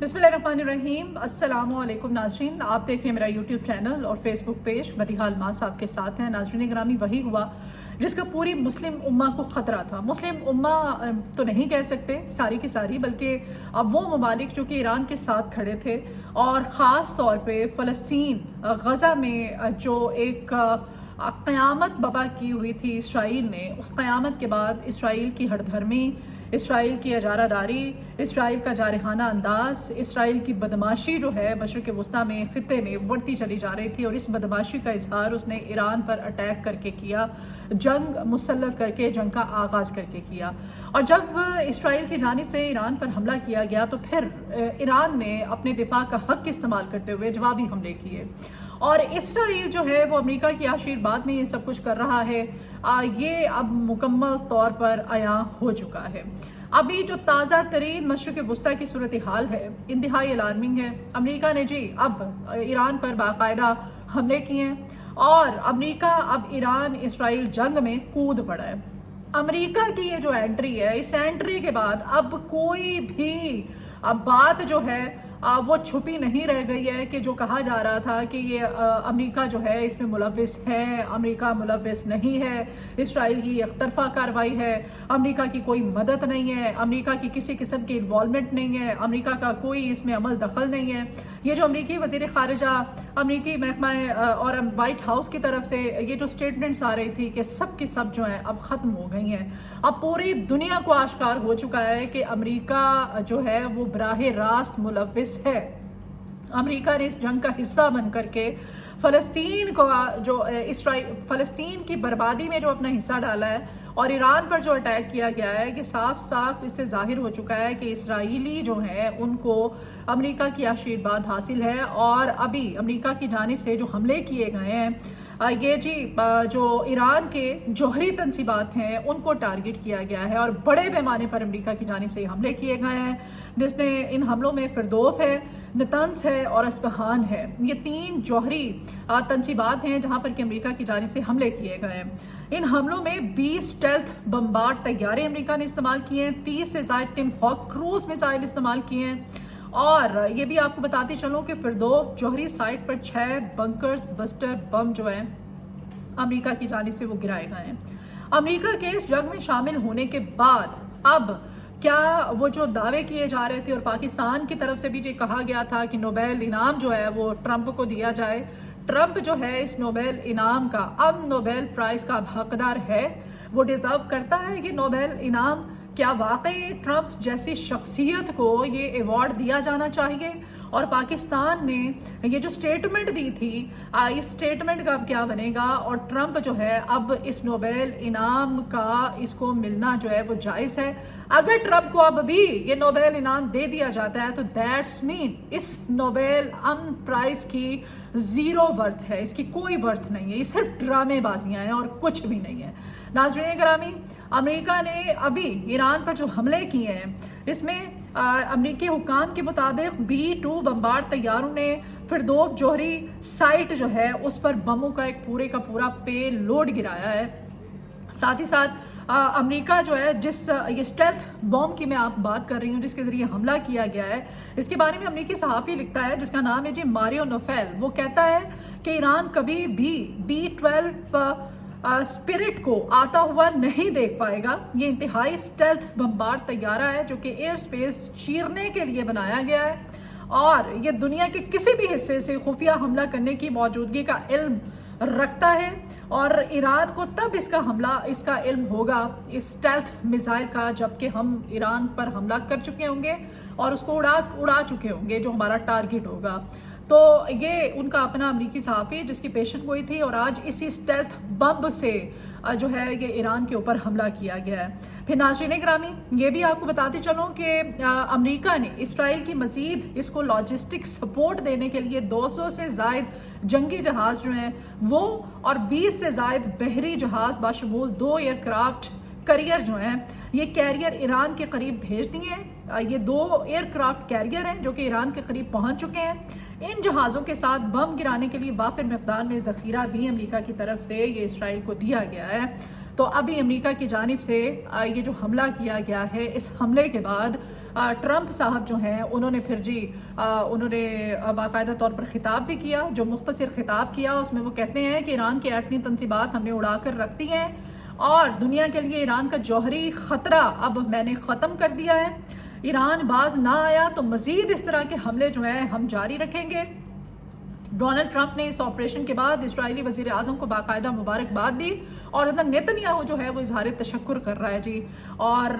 बिस्मिल्लाहिर्रहमानिर्रहीम। अस्सलामु अलैकुम नाज़रीन, आप देख रहे हैं मेरा यूट्यूब चैनल और फेसबुक पेज। मदीहाल माँ साहब के साथ हैं। नाज़रीन ग्रामी, वही हुआ जिसका पूरी मुस्लिम उम्मा को ख़तरा था। मुस्लिम उम्मा तो नहीं कह सकते सारी की सारी, बल्कि अब वो ममालिक जो कि ईरान के साथ खड़े थे और ख़ास तौर पे फ़लस्तीन गज़ा में जो एक क़यामत बबा की हुई थी इसराइल ने, उस क़यामत के बाद इसराइल की हठधर्मी, इसराइल की अजारादारी, इसराइल का जारहाना अंदाज़, इसराइल की बदमाशी जो है मशरिक़ वस्ता में ख़ित्ते में बढ़ती चली जा रही थी। और इस बदमाशी का इजहार उसने ईरान पर अटैक करके किया, जंग मुसल्लत करके, जंग का आगाज़ करके किया। और जब इसराइल की जानिब से ईरान पर हमला किया गया तो फिर ईरान ने अपने दिफा का हक़ इस्तेमाल करते हुए जवाबी हमले किए। और इसराइल जो है वो अमेरिका की आशीर्वाद में ये सब कुछ कर रहा है, ये अब मुकम्मल तौर पर आया हो चुका है। अभी जो ताज़ा तरीन मशरिक़ वस्ता की सूरत हाल है इंतहाई अलार्मिंग है। अमेरिका ने जी अब ईरान पर बाकायदा हमले किए हैं और अमेरिका अब ईरान इसराइल जंग में कूद पड़ा है। अमेरिका की ये जो एंट्री है, इस एंट्री के बाद अब कोई भी अब बात जो है वो छुपी नहीं रह गई है कि जो कहा जा रहा था कि ये अमेरिका जो है इसमें मुलव्विस है, अमेरिका मुलव्विस नहीं है, इसराइल की एक तरफा कार्रवाई है, अमेरिका की कोई मदद नहीं है, अमेरिका की किसी किस्म की इन्वॉल्वमेंट नहीं है, अमेरिका का कोई इसमें अमल दखल नहीं है। ये जो अमेरिकी वज़ीर ख़ारिजा, अमेरिकी महकमा और वाइट हाउस की तरफ से ये जो स्टेटमेंट्स आ रही थी कि सब की सब जो है अब ख़त्म हो गई हैं। अब पूरी दुनिया को आश्कार हो चुका है कि अमेरिका जो है वो बराह रास्त मुलव्विस है। अमेरिका ने इस जंग का हिस्सा बन करके फ़लस्तीन को जो फ़लस्तीन की बर्बादी में जो अपना हिस्सा डाला है और ईरान पर जो अटैक किया गया है, कि साफ साफ इससे जाहिर हो चुका है कि इसराइली जो हैं उनको अमेरिका की आशीर्वाद हासिल है। और अभी अमेरिका की जानिब से जो हमले किए गए हैं, ये जी जो ईरान के जौहरी तंसीबात हैं उनको टारगेट किया गया है और बड़े पैमाने पर अमेरिका की जानिब से हमले किए गए हैं, जिसने इन हमलों में फिरदौस है, नतन्स है और अस्फहान है। ये तीन जौहरी तंसीबात हैं जहाँ पर कि अमेरिका की जानिब से हमले किए गए हैं। इन हमलों में 20 स्टेल्थ बमबार्ड तैयारे अमेरिका ने इस्तेमाल किए हैं, 30 से ज़ायद टिमहॉक क्रूज मिसाइल इस्तेमाल किए हैं। और ये भी आपको बताती चलूँ कि फिरदौस जौहरी साइट पर 6 बंकर्स बस्टर बम जो हैं अमेरिका की जानिब से वो गिराए गए हैं। अमेरिका के इस जंग में शामिल होने के बाद अब क्या वो जो दावे किए जा रहे थे और पाकिस्तान की तरफ से भी ये कहा गया था कि नोबेल इनाम जो है वो ट्रंप को दिया जाए, ट्रंप जो है इस नोबेल इनाम का, अब नोबेल प्राइज़ का हकदार है, वो डिज़र्व करता है ये नोबेल इनाम। क्या वाकई ट्रंप जैसी शख्सियत को ये अवार्ड दिया जाना चाहिए? और पाकिस्तान ने ये जो स्टेटमेंट दी थी, इस स्टेटमेंट का अब क्या बनेगा? और ट्रंप जो है अब इस नोबेल इनाम का इसको मिलना जो है वो जायज़ है। अगर ट्रंप को अब भी ये नोबेल इनाम दे दिया जाता है तो दैट्स मीन इस नोबेल प्राइज़ की ज़ीरो वर्थ है, इसकी कोई वर्थ नहीं है, ये सिर्फ ड्रामेबाजियाँ हैं और कुछ भी नहीं है। नाज़रीन ग्रामी, अमेरिका ने अभी ईरान पर जो हमले किए हैं इसमें अमेरिकी हुकाम के मुताबिक B-2 बमबार्ड तैयारों ने फिरदौस जौहरी साइट जो है उस पर बमों का एक पूरे का पूरा पे लोड गिराया है। साथ ही साथ अमेरिका जो है जिस ये स्टेल्थ बॉम्ब की मैं आप बात कर रही हूँ जिसके ज़रिए हमला किया गया है, इसके बारे में अमेरिकी सहाफ़ी लिखता है जिसका नाम है जी मारियो नोफेल। वो कहता है कि ईरान कभी भी B-12 स्पिरिट को आता हुआ नहीं देख पाएगा। ये इंतहाई स्टेल्थ बमबार्ड तैयारा है जो कि एयर स्पेस चीरने के लिए बनाया गया है और ये दुनिया के किसी भी हिस्से से खुफिया हमला करने की मौजूदगी का इल्म रखता है। और ईरान को तब इसका इल्म होगा इस स्टेल्थ मिसाइल का जबकि हम ईरान पर हमला कर चुके होंगे और उसको उड़ा चुके होंगे जो हमारा टारगेट होगा। तो ये उनका अपना अमेरिकी सहाफ़ी जिसकी पेशन गोई थी और आज इसी स्टेल्थ बम से जो है ये ईरान के ऊपर हमला किया गया है। फिर नाज़रीन ग्रामी, ये भी आपको बताते चलूँ कि अमेरिका ने इसराइल की मज़ीद इसको लॉजिस्टिक सपोर्ट देने के लिए 200 से ज़ायद जंगी जहाज़ जो हैं वो और 20 से ज़ायद बहरी जहाज़ बाशमूल 2 एयरक्राफ्ट कैरियर जो हैं, ये कैरियर ईरान के करीब भेज दिए हैं। ये 2 एयरक्राफ्ट कैरियर हैं जो कि ईरान के करीब पहुंच चुके हैं। इन जहाज़ों के साथ बम गिराने के लिए वाफिर मिक़दार में ज़ख़ीरा भी अमेरिका की तरफ से ये इसराइल को दिया गया है। तो अभी अमेरिका की जानिब से ये जो हमला किया गया है, इस हमले के बाद ट्रंप साहब जो हैं उन्होंने फिर जी उन्होंने बाकायदा तौर पर खिताब भी किया। जो मुख्तसर खिताब किया उसमें वो कहते हैं कि ईरान की एटमी तनसीबात हमने उड़ा कर रख दी हैं और दुनिया के लिए ईरान का जौहरी ख़तरा अब मैंने ख़त्म कर दिया है। ईरान बाज ना आया तो मज़ीद इस तरह के हमले जो हैं हम जारी रखेंगे। डोनाल्ड ट्रंप ने इस ऑपरेशन के बाद इजरायली वज़ीर आज़म को बाकायदा मुबारकबाद दी और नेतन्याहू जो है वो इजहार तशक्कुर कर रहा है जी। और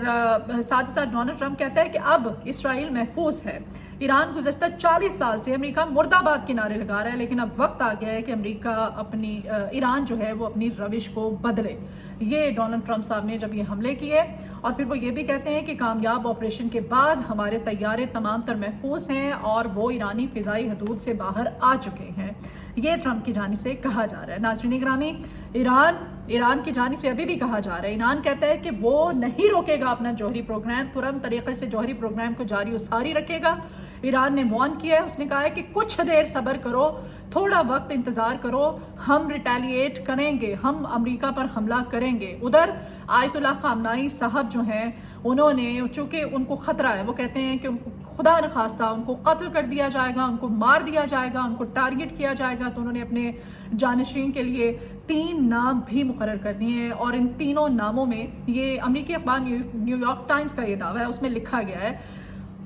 साथ ही साथ डोनाल्ड ट्रंप कहता है कि अब इसराइल महफूज है। ईरान गुज़श्ता 40 साल से अमेरिका मुर्दाबाद के नारे लगा रहा है, लेकिन अब वक्त आ गया है कि अमेरिका अपनी ईरान जो है वो अपनी रविश को बदले। ये डोनाल्ड ट्रंप साहब ने जब ये हमले किए और फिर वो ये भी कहते हैं कि कामयाब ऑपरेशन के बाद हमारे तैयारे तमाम तर महफूज हैं और वो ईरानी फ़िज़ाई हदूद से बाहर आ चुके हैं। ये ट्रंप की जानिब से कहा जा रहा है। नाज़रीन ग्रामी, ईरान की जानिब से अभी भी कहा जा रहा है, ईरान कहता है कि वो नहीं रोकेगा अपना जौहरी प्रोग्राम, तुरंत तरीके से जौहरी प्रोग्राम को जारी उसारी रखेगा। ईरान ने वार्न किया है, उसने कहा है कि कुछ देर सब्र करो, थोड़ा वक्त इंतज़ार करो, हम रिटेलिएट करेंगे, हम अमेरिका पर हमला करेंगे। उधर आयतुल्लाह ख़ामनाई साहब जो हैं उन्होंने, चूँकि उनको ख़तरा है, वो कहते हैं कि उनको खुदा न खास्ता उनको कत्ल कर दिया जाएगा, उनको मार दिया जाएगा, उनको टारगेट किया जाएगा, तो उन्होंने अपने जानशीन के लिए 3 नाम भी मुकर्रर कर दिए हैं। और इन तीनों नामों में ये अमेरिकी अखबार न्यूयॉर्क टाइम्स का ये दावा है, उसमें लिखा गया है।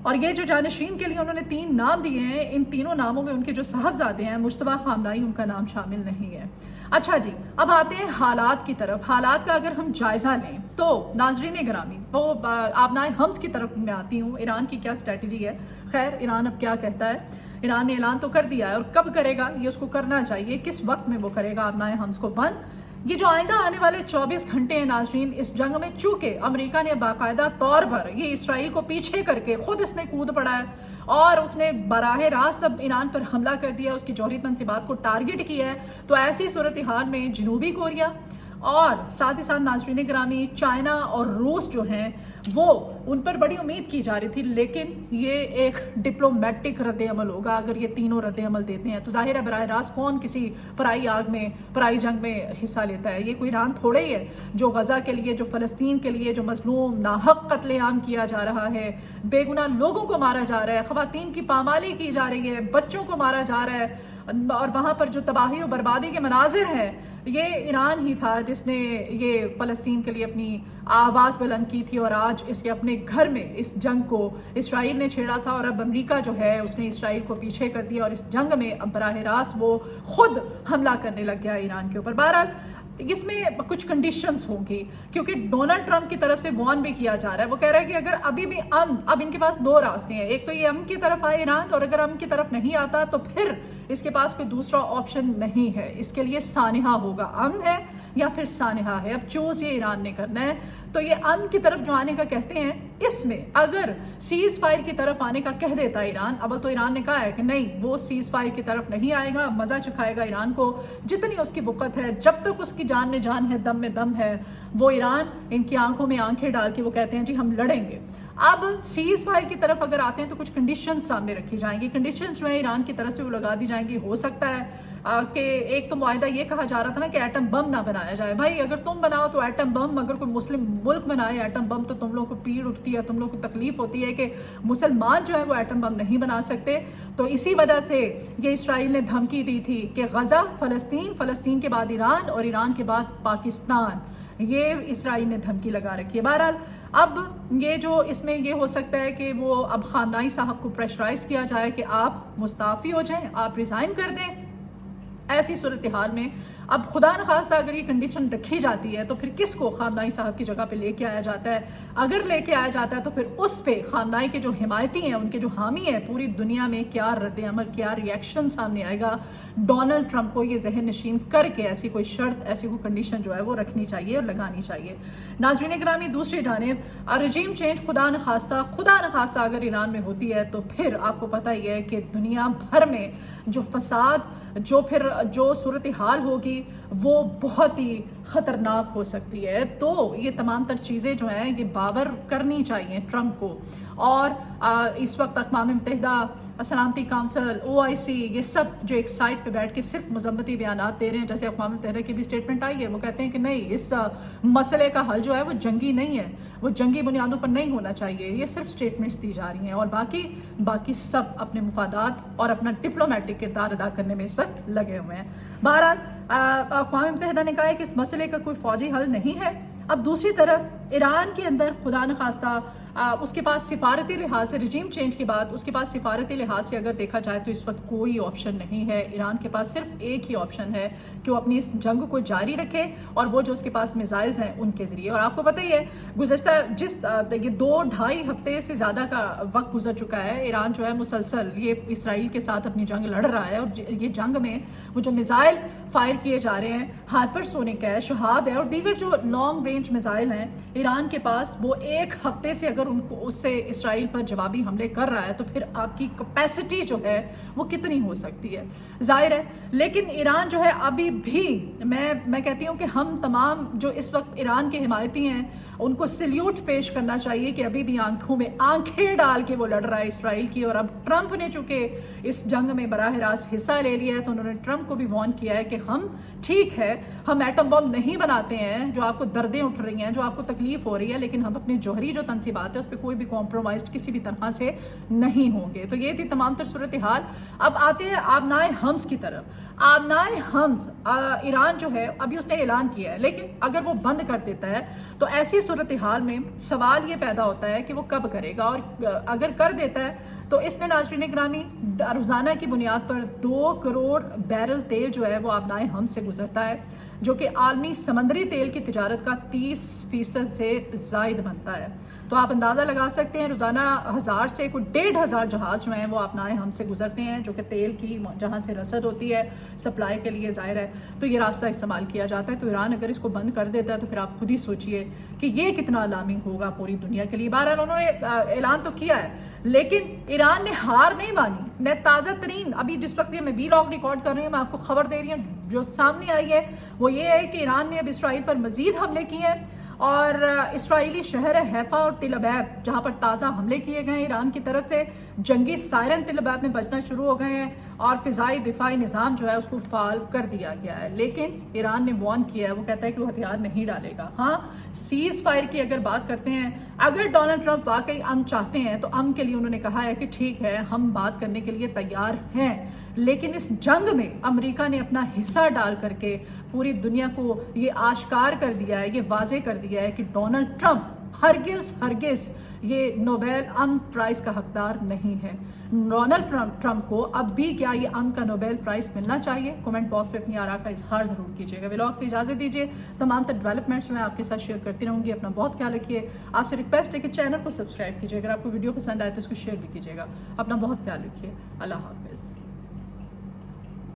और ये जो जानशीन के लिए उन्होंने 3 नाम दिए हैं, इन तीनों नामों में उनके जो साहबजादे हैं मुश्तबा ख़ामनाई, उनका नाम शामिल नहीं है। अच्छा जी, अब आते हैं हालात की तरफ। हालात का अगर हम जायज़ा लें तो नाज़रीन ग्रामी, वो आबनाए हम्स की तरफ मैं आती हूँ। ईरान की क्या स्ट्रेटजी है? खैर, ईरान अब क्या कहता है? ईरान ने ऐलान तो कर दिया है, और कब करेगा ये उसको करना चाहिए, किस वक्त में वो करेगा आबनाए हम्स को बंद। ये जो आइंदा आने वाले 24 घंटे हैं नाज़रीन, इस जंग में चूंकि अमेरिका ने बाकायदा तौर पर ये इसराइल को पीछे करके खुद इसमें कूद पड़ा है और उसने बराह रास्त अब ईरान पर हमला कर दिया, उसकी जौहरी तनसीबात को टारगेट किया है, तो ऐसी सूरत हाल में जनूबी कोरिया और साथ ही साथ नाज़रीन ग्रामी चाइना और रूस जो हैं वो, उन पर बड़ी उम्मीद की जा रही थी, लेकिन ये एक डिप्लोमेटिक रद्द अमल होगा। अगर ये तीनों रद्द अमल देते हैं तो जाहिर है बराह रास्त कौन किसी पराई आग में, पराई जंग में हिस्सा लेता है। ये कोई ईरान थोड़े ही है जो गज़ा के लिए, जो फ़लस्तीन के लिए, जो मज़लूम नाहक कत्लेआम किया जा रहा है, बेगुनाह लोगों को मारा जा रहा है, ख़वातीन की पामाली की जा रही है, बच्चों को मारा जा रहा है, और वहाँ पर जो तबाही और बर्बादी के मनाजिर हैं, ये ईरान ही था जिसने ये फ़लस्तीन के लिए अपनी आवाज़ बुलंद की थी और आज इसके अपने घर में इस जंग को इसराइल ने छेड़ा था और अब अमेरिका जो है उसने इसराइल को पीछे कर दिया और इस जंग में अब बराह रास्त वो खुद हमला करने लग गया ईरान के ऊपर। बहरहाल इसमें कुछ कंडीशंस होंगी, क्योंकि डोनाल्ड ट्रंप की तरफ से वार्न भी किया जा रहा है। वो कह रहा है कि अगर अभी भी अब इनके पास 2 रास्ते हैं, एक तो ये अमन की तरफ आए ईरान, और अगर अमन की तरफ नहीं आता तो फिर इसके पास कोई दूसरा ऑप्शन नहीं है, इसके लिए सानिहा होगा, अमन है या फिर सानिहा है। अब चूज ये ईरान ने करना है। तो ये अमन की तरफ जो आने का कहते हैं, इसमें अगर सीज फायर की तरफ आने का कह देता ईरान, अव्वल तो ईरान ने कहा है कि नहीं, वो सीज फायर की तरफ नहीं आएगा, मजा चखाएगा ईरान को जितनी उसकी वक़्त है, जब तक उसकी जान में जान है, दम में दम है, वो ईरान इनकी आंखों में आंखें डाल के वो कहते हैं जी हम लड़ेंगे। अब सीज फायर की तरफ अगर आते हैं तो कुछ कंडीशन सामने रखी जाएंगी। कंडीशन जो है ईरान की तरफ से वो लगा दी जाएंगी। हो सकता है कि एक तो मुआहदा ये कहा जा रहा था ना कि एटम बम ना बनाया जाए। भाई अगर तुम बनाओ तो एटम बम, अगर कोई मुस्लिम मुल्क बनाए एटम बम तो तुम लोगों को पीड़ उठती है, तुम लोगों को तकलीफ होती है कि मुसलमान जो है वो एटम बम नहीं बना सकते। तो इसी वजह से ये इसराइल ने धमकी दी थी कि गजा, फ़लस्तीन, फ़लस्तीन के बाद ईरान और ईरान के बाद पाकिस्तान, ये इसराइल ने धमकी लगा रखी है। बहरहाल अब ये जो इसमें ये हो सकता है कि वो अब ख़ामनाई साहब को प्रेशराइज किया जाए कि आप मुस्ताफ़ी हो जाएं, आप रिज़ाइन कर दें। ऐसी सूरत हाल में अब खुदा न खास्ता अगर ये कंडीशन रखी जाती है तो फिर किसको ख़ामनाई साहब की जगह पे लेके आया जाता है? अगर लेके आया जाता है तो फिर उस पे ख़ामनाई के जो हिमायती हैं, उनके जो हामी हैं पूरी दुनिया में, क्या रद्द अमल, क्या रिएक्शन सामने आएगा? डोनाल्ड ट्रंप को ये जहन नशीन करके ऐसी कोई शर्त, ऐसी कोई कंडीशन जो है वो रखनी चाहिए और लगानी चाहिए। नाज़रीन गिरामी, दूसरी जानिब रजीम चेंज खुदा न खास्ता अगर ईरान में होती है तो फिर आपको पता ही है कि दुनिया भर में जो फसाद, जो सूरत हाल होगी वो बहुत ही ख़तरनाक हो सकती है। तो ये तमाम तर चीज़ें जो हैं ये बावर करनी चाहिए ट्रंप को। اور اس وقت اقوام متحدہ سلامتی کونسل OIC یہ سب جو ایک سائٹ پہ بیٹھ کے صرف مذمتی بیانات دے رہے ہیں. جیسے اقوام متحدہ کی بھی اسٹیٹمنٹ آئی ہے, وہ کہتے ہیں کہ نہیں, اس مسئلے کا حل جو ہے وہ جنگی نہیں ہے, وہ جنگی بنیادوں پر نہیں ہونا چاہیے. یہ صرف اسٹیٹمنٹس دی جا رہی ہیں اور باقی سب اپنے مفادات اور اپنا ڈپلومیٹک کردار ادا کرنے میں اس وقت لگے ہوئے ہیں. بہرحال اقوام متحدہ نے کہا ہے کہ اس مسئلے کا کوئی فوجی حل نہیں ہے. اب دوسری طرف ایران کے اندر خدا نخواستہ اس کے پاس سفارتی لحاظ سے رجیم چینج کے بعد اس کے پاس سفارتی لحاظ سے اگر دیکھا جائے تو اس وقت کوئی آپشن نہیں ہے. ایران کے پاس صرف ایک ہی آپشن ہے کہ وہ اپنی اس جنگ کو جاری رکھے اور وہ جو اس کے پاس میزائلز ہیں ان کے ذریعے. اور آپ کو پتہ ہی ہے گزشتہ یہ 2-2.5 ہفتے سے زیادہ کا وقت گزر چکا ہے, ایران جو ہے مسلسل یہ اسرائیل کے ساتھ اپنی جنگ لڑ رہا ہے. اور یہ جنگ میں وہ جو میزائل فائر کیے جا رہے ہیں, ہائپر سونک ہے, شہاب ہے اور دیگر جو لانگ رینج میزائل ہیں ایران کے پاس, وہ ایک ہفتے سے اگر ان کو اس سے اسرائیل پر جوابی حملے کر رہا ہے تو پھر آپ کی کیپیسٹی جو ہے وہ کتنی ہو سکتی ہے, ظاہر ہے. لیکن ایران جو ہے ابھی بھی میں کہتی ہوں کہ ہم تمام جو اس وقت ایران کے حمایتی ہیں ان کو سلیوٹ پیش کرنا چاہیے کہ ابھی بھی آنکھوں میں آنکھیں ڈال کے وہ لڑ رہا ہے اسرائیل کی. اور اب ٹرمپ نے چونکہ اس جنگ میں براہ راست حصہ لے لیا ہے تو انہوں نے ٹرمپ کو بھی وارن کیا ہے کہ ہم ٹھیک ہے, ہم ایٹم بم نہیں بناتے ہیں جو آپ کو دردیں اٹھ رہی ہیں, جو آپ کو تکلیف ہو رہی ہے, لیکن ہم اپنے جوہری جو تنصیبات ہے اس پہ کوئی بھی کمپرومائز کسی بھی طرح سے نہیں ہوں گے. تو یہ تھی تمام تر صورتحال. اب آتے ہیں آبنائے حمز کی طرف. آبنائے حمز ایران جو ہے ابھی اس نے اعلان کیا ہے, لیکن اگر وہ بند کر دیتا ہے تو ایسی صورتحال میں سوال یہ پیدا ہوتا ہے کہ وہ کب کرے گا. اور اگر کر دیتا ہے تو اس میں ناظرین گرامی روزانہ کی بنیاد پر 2 کروڑ بیرل تیل جو ہے وہ آبنائے حمز سے گزرتا ہے, جو کہ عالمی سمندری تیل کی تجارت کا 30% سے زائد بنتا ہے. تو آپ اندازہ لگا سکتے ہیں روزانہ 1000 سے کوئی 1500 جہاز جو ہیں وہ آبنائے حمز سے گزرتے ہیں, جو کہ تیل کی جہاں سے رسد ہوتی ہے سپلائی کے لیے, ظاہر ہے تو یہ راستہ استعمال کیا جاتا ہے. تو ایران اگر اس کو بند کر دیتا ہے تو پھر آپ خود ہی سوچئے کہ یہ کتنا الارمنگ ہوگا پوری دنیا کے لیے. بہرحال انہوں نے اعلان تو کیا ہے لیکن ایران نے ہار نہیں مانی. میں تازہ ترین ابھی جس وقت میں ویلاگ ریکارڈ کر رہی ہوں میں آپ کو خبر دے رہی ہوں جو سامنے آئی ہے وہ یہ ہے کہ ایران نے اب اسرائیل پر مزید حملے کیے ہیں اور اسرائیلی شہر حیفا اور تل ابیب جہاں پر تازہ حملے کیے گئے ہیں ایران کی طرف سے, جنگی سائرن تل ابیب میں بجنا شروع ہو گئے ہیں اور فضائی دفاعی نظام جو ہے اس کو فعال کر دیا گیا ہے. لیکن ایران نے وارن کیا ہے, وہ کہتا ہے کہ وہ ہتھیار نہیں ڈالے گا. ہاں سیز فائر کی اگر بات کرتے ہیں, اگر ڈونلڈ ٹرمپ واقعی امن چاہتے ہیں تو امن کے لیے انہوں نے کہا ہے کہ ٹھیک ہے ہم بات کرنے کے لیے تیار ہیں, لیکن اس جنگ میں امریکہ نے اپنا حصہ ڈال کر کے پوری دنیا کو یہ آشکار کر دیا ہے, یہ واضح کر دیا ہے کہ ڈونلڈ ٹرمپ ہرگز یہ نوبیل امن پرائز کا حقدار نہیں ہے. ڈونلڈ ٹرمپ کو اب بھی کیا یہ امن کا نوبیل پرائز ملنا چاہیے؟ کمنٹ باکس پہ اپنی آراء کا اظہار ضرور کیجیے گا. ولاگ سے اجازت دیجیے, تمام تر ڈیولپمنٹس میں آپ کے ساتھ شیئر کرتی رہوں گی. اپنا بہت خیال رکھیے. آپ سے ریکویسٹ ہے کہ چینل کو سبسکرائب کیجیے, اگر آپ کو ویڈیو پسند آئے تو اس کو شیئر بھی کیجیے گا. اپنا بہت خیال رکھیے. اللہ حافظ.